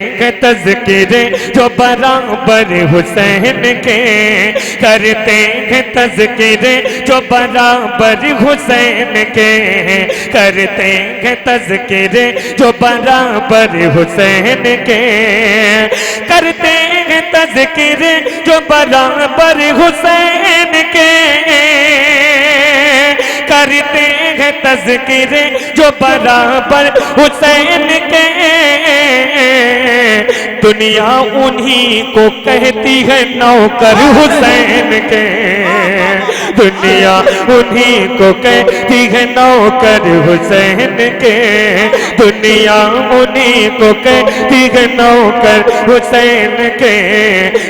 तज़किरे जो बराबर हुसैन के, करते हैं तज़किरे जो बराबर हुसैन के, करते हैं तज़किरे जो बराबर हुसैन के, करते हैं तज़किरे जो बराबर हुसैन के, करते हैं तज़किरे जो बराबर हुसैन के। दुनिया उन्हीं को कहती है नौकर हुसैन के, दुनिया उन्हीं को कहती है नौकर हुसैन के, दुनिया उन्हीं को कहती है नौकर हुसैन के,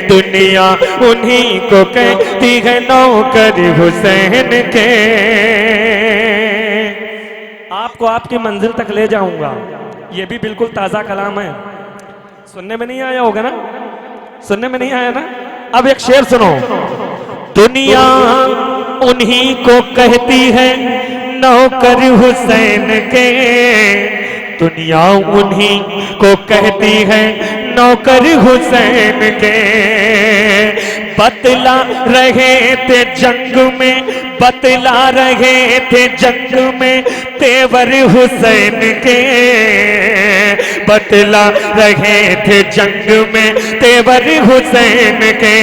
दुनिया उन्हीं को कहती है नौकर हुसैन के। आपको आपकी मंजिल तक ले जाऊंगा, ये भी बिल्कुल ताजा कलाम है। सुनने में नहीं आया होगा ना, सुनने में नहीं आया ना। अब एक शेर सुनो। दुनिया उन्हीं को कहती है नौकर हुसैन के, दुनिया उन्हीं को कहती है नौकर हुसैन के। बतला रहे थे जंग में, बतला रहे थे जंग में तेवर हुसैन के, बतला रहे थे जंग में तेवर हुसैन के,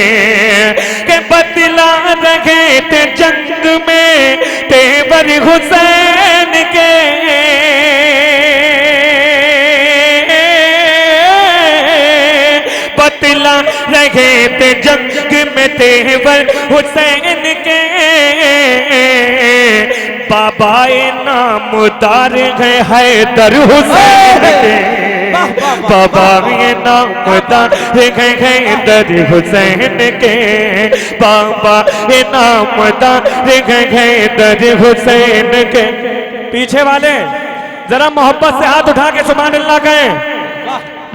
बतला रहे थे जंग में तेवर हुसैन के। बतला रहे थे जंग में तेवर हुसैन के। बाबाए नामदार है हैदर हुसैन के, बाबाए नामदार है हैदर हुसैन के, बाबाए नामदार है हैदर हुसैन के। पीछे वाले जरा मोहब्बत से हाथ उठा के सुभान अल्लाह कहें।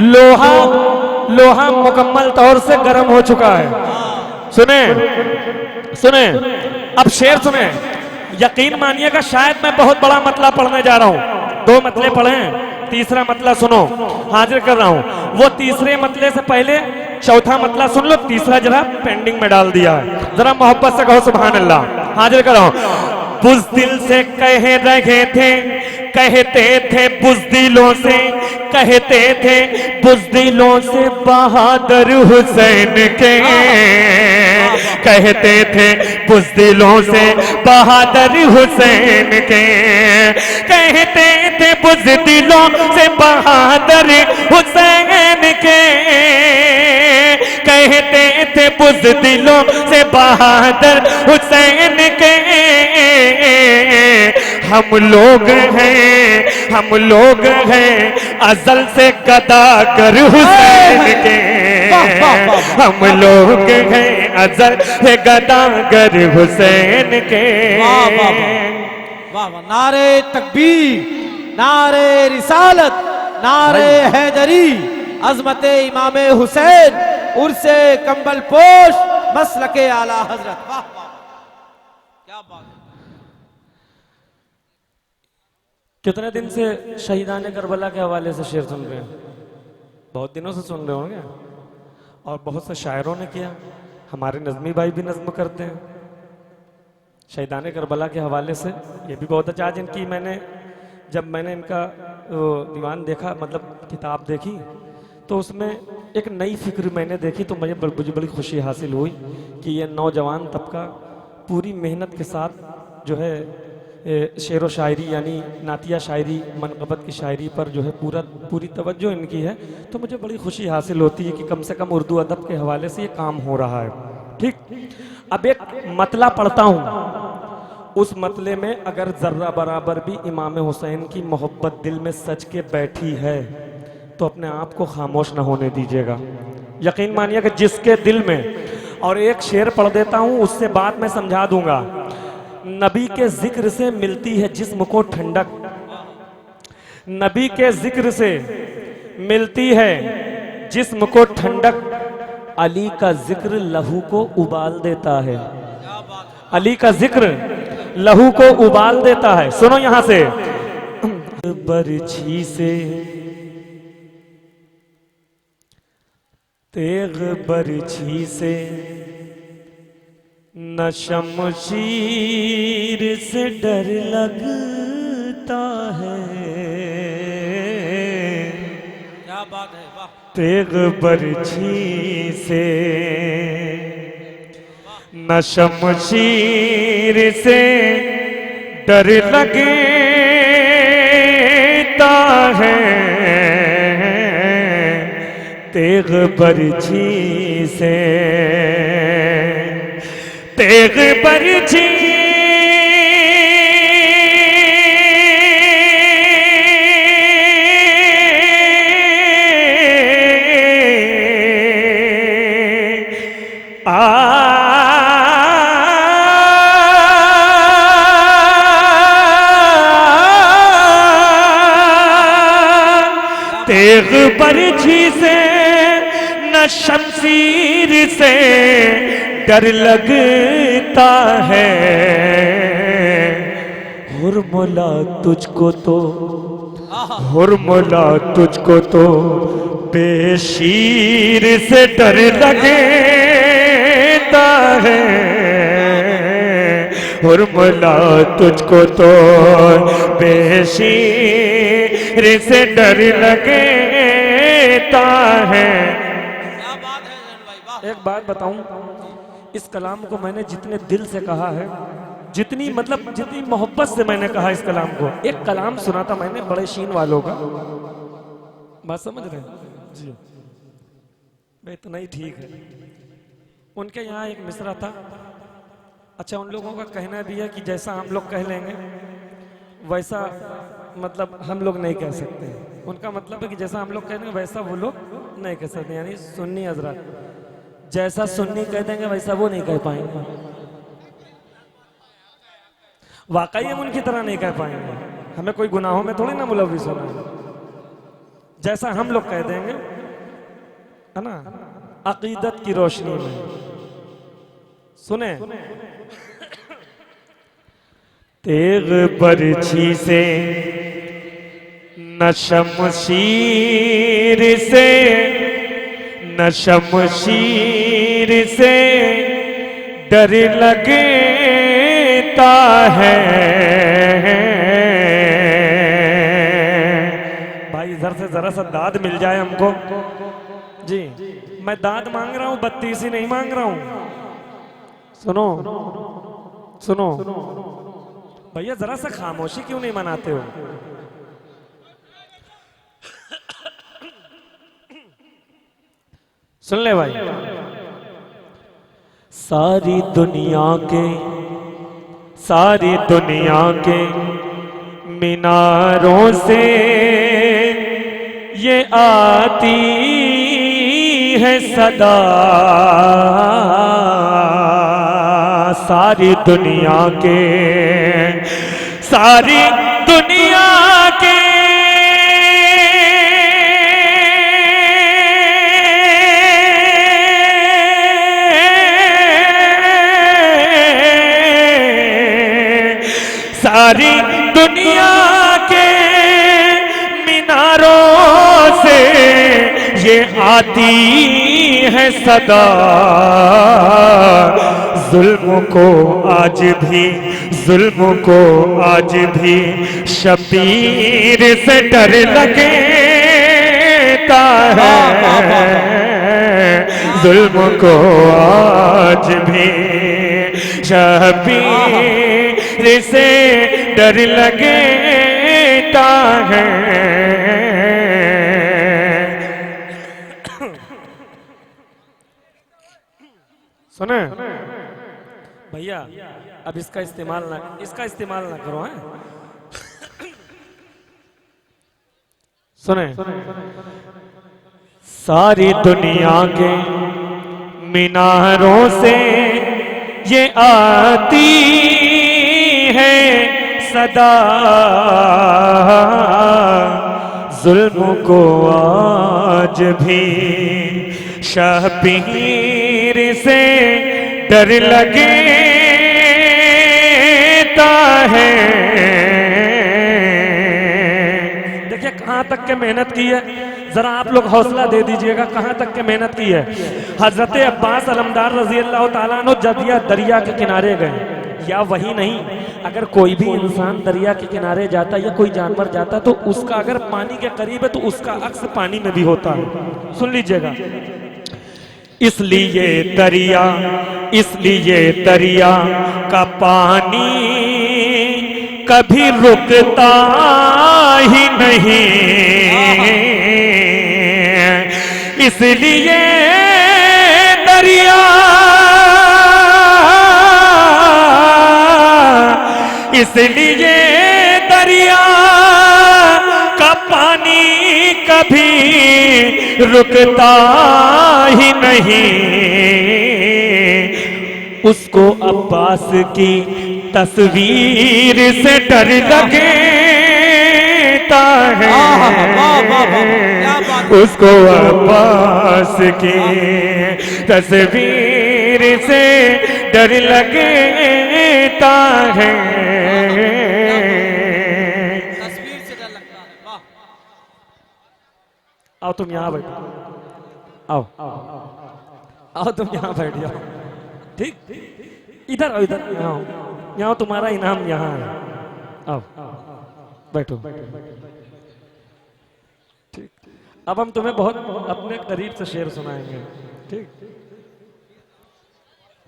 लोहा लोहा मुकम्मल तौर से गर्म हो चुका है। सुने सुने, अब शेर सुने। यकीन मानिएगा शायद मैं बहुत बड़ा मतला पढ़ने जा रहा हूं, 2 मतले पढ़े हैं, तीसरा मतला सुनो, हाजिर कर रहा हूं। वो तीसरे मतले से पहले चौथा मतला सुन लो, तीसरा जरा पेंडिंग में डाल दिया है। जरा मोहब्बत से कहो सुभान अल्लाह। हाजिर कर रहा हूं। बुज़दिल से कह रहे थे, कहते थे बुज़दिलों से, कहते थे बुज़दिलों से बहादुर हुसैन के, कहते थे बुज़दिलों से बहादुर हुसैन के, कहते थे बुज़दिलों से बहादुर हुसैन के, कहते थे बुज़दिलों से बहादुर हुसैन के। हम लोग हैं, हम लोग हैं अज़ल से गदागर हुसैन के, हम लोग हैं अज़ल से गदागर हुसैन के। वाह वाह वाह वाह, नारे तकबीर, नारे रिसालत, नारे हैदरी, अज़मते इमामे हुसैन, उर्से कंबल पोश, मसलके आला हजरत। वाह वाह, क्या बात। कितने दिन से शहीदान करबला के हवाले से शेर सुन रहे हैं? बहुत दिनों से सुन रहे होंगे, और बहुत से शायरों ने किया, हमारे नज़मी भाई भी नज़्म करते हैं शहीदान करबला के हवाले से। ये भी बहुत अच्छा। आज इनकी जब मैंने इनका दीवान देखा, मतलब किताब देखी, तो उसमें एक नई फिक्र मैंने देखी, तो मुझे बड़ी खुशी हासिल हुई कि ये नौजवान तबका पूरी मेहनत के साथ जो है शेर व शायरी यानी नातिया शायरी, मनक़बत की शायरी पर जो है पूरी तवज्जो इनकी है। तो मुझे बड़ी खुशी हासिल होती है कि कम से कम उर्दू अदब के हवाले से ये काम हो रहा है। ठीक, अब एक मतला पढ़ता हूँ, उस मतले में अगर ज़र्रा बराबर भी इमाम हुसैन की मोहब्बत दिल में सच के बैठी है तो अपने आप को खामोश न होने दीजिएगा। यकीन मानिएगा जिसके दिल में, और एक शेर पढ़ देता हूँ, उससे बात मैं समझा दूंगा। नबी के जिक्र से मिलती है जिस्म को ठंडक, नबी के जिक्र से मिलती है जिस्म को ठंडक, अली का जिक्र लहू को उबाल देता है, अली का जिक्र लहू को उबाल देता है। सुनो यहां से। बरछी से तेग बरछी से न शमशीर से डर लगता है। क्या बात है, वाह। तेग बरछी से न शमशीर से डर लगता है। तेग बरछी से, तेग बरछी तेग बरछी से न शमशीर से डर लगता है। हुर्मुला तुझको तो, हुर्मुला तुझको तो बेशीर से डर लगता है। हुर्मुला तुझको तो बेशीर से डर लगता है। क्या बात है जैन भाई, वाह। एक बात बताऊं, इस कलाम को मैंने जितने दिल से कहा है, जितनी मतलब जितनी मोहब्बत से मैंने कहा इस कलाम को। एक कलाम सुना था मैंने बड़े शीन वालों का, बात समझ रहे हैं जी? भाई इतना ही ठीक है। उनके यहाँ एक मिसरा था। अच्छा, उन लोगों का कहना भी है कि जैसा हम लोग कह लेंगे वैसा मतलब हम लोग नहीं कह सकते। उनका मतलब है कि जैसा हम लोग कह देंगे वैसा वो लोग नहीं कह सकते। यानी सुन्नी हजरत जैसा सुन्नी कह देंगे वैसा वो नहीं कह पाएंगे। वाकई हम उनकी तरह नहीं कह पाएंगे। हमें कोई गुनाहों में थोड़ी ना मुलव्विस होना है। जैसा हम लोग कह देंगे है ना, अकीदत की रोशनी में। सुने, तेग बरछी से न शमशीर से, न शमशीर से डर लगता है। भाई इधर से जरा सा दाद मिल जाए हमको जी। मैं दाद मांग रहा हूं, बत्तीसी नहीं मांग रहा हूं। सुनो सुनो भैया, जरा सा खामोशी क्यों नहीं मनाते हो? सुन ले भाई। सारी दुनिया के मीनारों से ये आती है सदा। सारी दुनिया के सारी दुनिया के मीनारों से ये आती है सदा। जुल्म को आज भी शबीर से डर लगता है। जुल्म को आज भी शबीर से डर लगता है। सुने भैया, अब इसका इस्तेमाल ना करो हैं। सुने, सारी दुनिया के मीनारों से ये आती है सदा। जुल्म को आज भी शबीर से डर लगता है। देखिए कहां तक के मेहनत की है। जरा आप लोग हौसला दे दीजिएगा कहां तक के मेहनत की है। हजरत अब्बास अलमदार रजी अल्लाह तआला अन्हु जब यह दरिया के किनारे गए, या वही नहीं, अगर कोई भी इंसान दरिया के किनारे जाता या कोई जानवर जाता तो उसका अगर पानी के करीब है तो उसका अक्स पानी में भी होता है। सुन लीजिएगा, इसलिए दरिया का पानी कभी रुकता ही नहीं, इसलिए दरिया का पानी कभी रुकता ही नहीं। उसको अब्बास की तस्वीर से डर लगता है, उसको अब्बास की तस्वीर से डर लगता है। तस्वीर से डर लगता है। वाह, आओ तुम यहाँ बैठो, आओ तुम यहाँ बैठ जाओ। ठीक, इधर आओ, इधर यहाँ तुम्हारा इनाम यहाँ है। आओ बैठो। ठीक, अब हम तुम्हें बहुत अपने करीब से शेर सुनाएंगे। ठीक,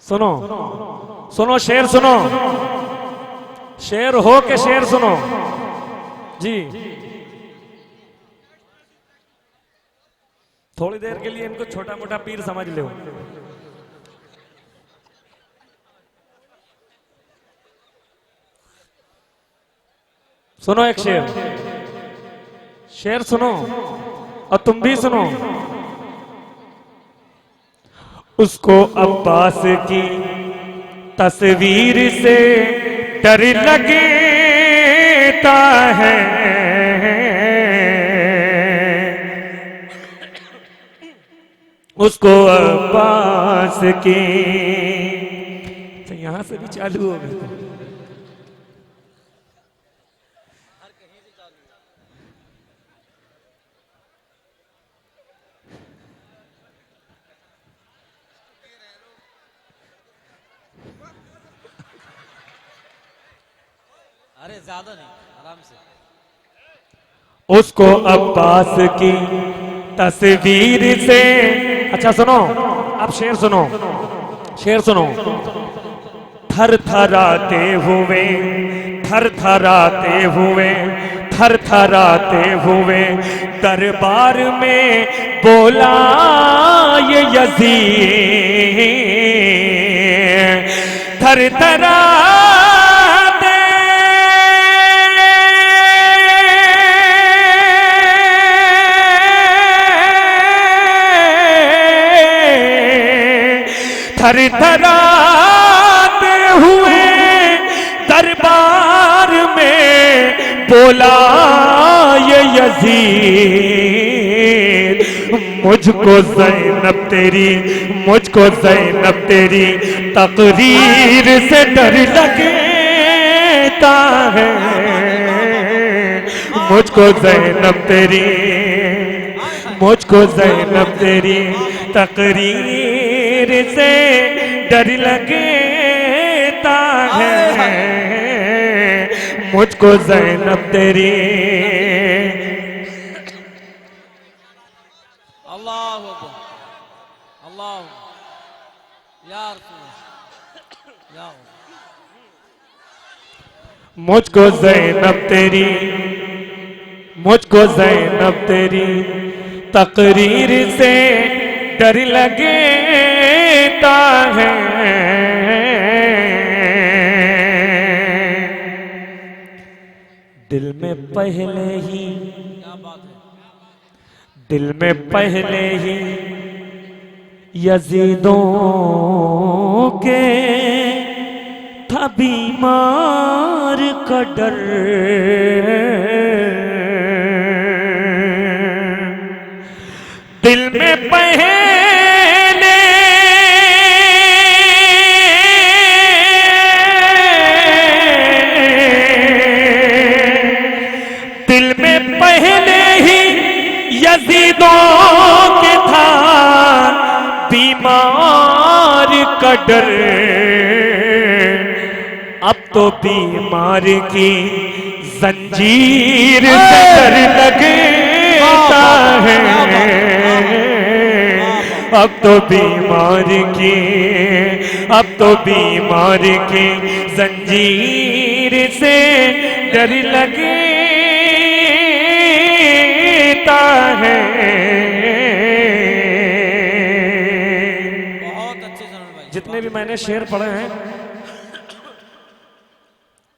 सुनो सुनो शेर सुनो, शेर हो के शेर सुनो जी। थोड़ी देर के लिए इनको छोटा मोटा पीर समझ लो। सुनो एक शेर, शेर सुनो और तुम भी सुनो। उसको अब्बास की तस्वीर से डर लगता है, उसको अब्बास की। तो यहां से भी चालू हो गए। अरे ज्यादा नहीं, आराम से। उसको अब्बास की तस्वीर से, अच्छा सुनो, अब शेर सुनो, शेर सुनो। थर थराते हुए, थर थराते हुए, थर थराते हुए दरबार में बोला ये यज़ीद, थर थरा थर थराते हुए दरबार में बोला ये यज़ीद, मुझको ज़ैनब तेरी, मुझको ज़ैनब तेरी तकरीर से डर लगता है, मुझको ज़ैनब तेरी, मुझको ज़ैनब तेरी तकरीर से डर लगता है, मुझको ज़ैनब तेरी। अल्लाह अल्लाह यार, मुझको ज़ैनब तेरी, मुझको ज़ैनब तेरी तकरीर से डर लगता है, दिल में पहले ही, क्या बात है। दिल में पहले ही यजीदों के था बीमार का डर, दिल में पहले दिल में पहले ही यजीद डर, अब तो बीमार की जंजीर से डर लगता है, अब तो बीमार की, अब तो बीमार की जंजीर से डर लगता है। बहुत अच्छे जनरल भाई। जितने भी मैंने शेर पढ़े हैं,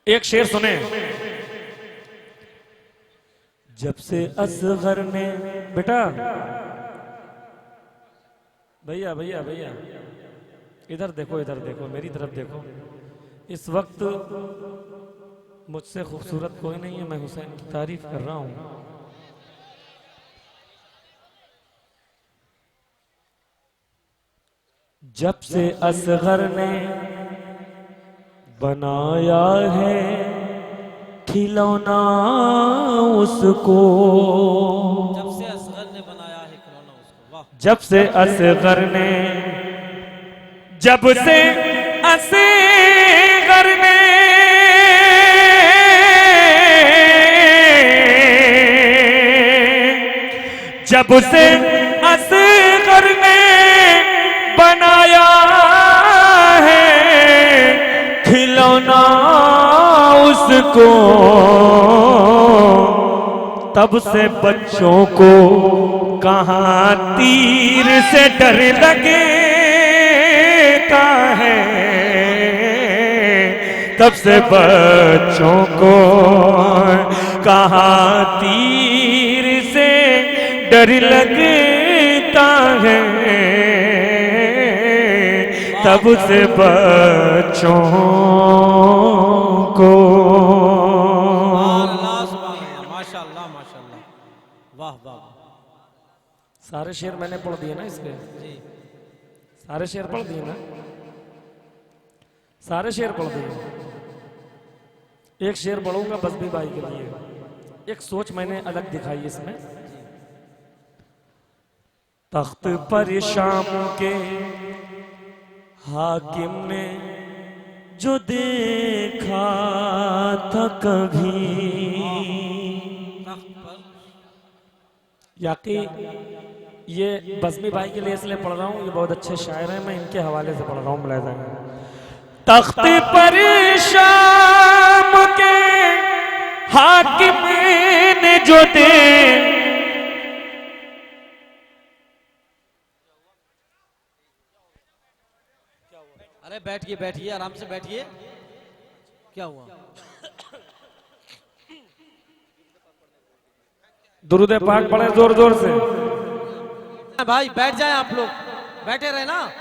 एक शेर सुने। जब से असगर ने, बेटा भैया भैया भैया इधर देखो, इधर देखो, मेरी तरफ देखो। इस वक्त मुझसे खूबसूरत कोई नहीं है, मैं हुसैन की तारीफ कर रहा हूं। जब से असगर ने बनाया है खिलौना उसको, जब से असगर ने बनाया है खिलौना उसको, वाह। जब से असगर ने, जब से असगर ने जब से असगर ने बनाया है खिलौना उसको, तब से बच्चों को कहाँ तीर से डर लगता है, तब से बच्चों को कहाँ तीर से डर लगता है, तब से बच्चों को। माशाल्लाह माशाल्लाह, वाह वाह। सारे शेर मैंने पढ़ दिए ना इसके, सारे शेर पढ़ दिए ना, सारे शेर पढ़ दिए। एक शेर पढ़ूंगा बसमी भाई के लिए, एक सोच मैंने अलग दिखाई इसमें। तख्त पर शाम के हाकिम ने जो देखा था कभी, याकी ये बसमी भाई के लिए इसलिए पढ़ रहा हूँ, ये बहुत अच्छे शायर हैं, मैं इनके हवाले से पढ़ रहा हूँ। मुलाहिजा तख्त पर शाम के हाकिम ने जो दे, अरे बैठिए बैठिए, आराम से बैठिए। क्या हुआ? दुरूद पाक पढ़े जोर जोर से। भाई बैठ जाए आप लोग, बैठे रहे ना।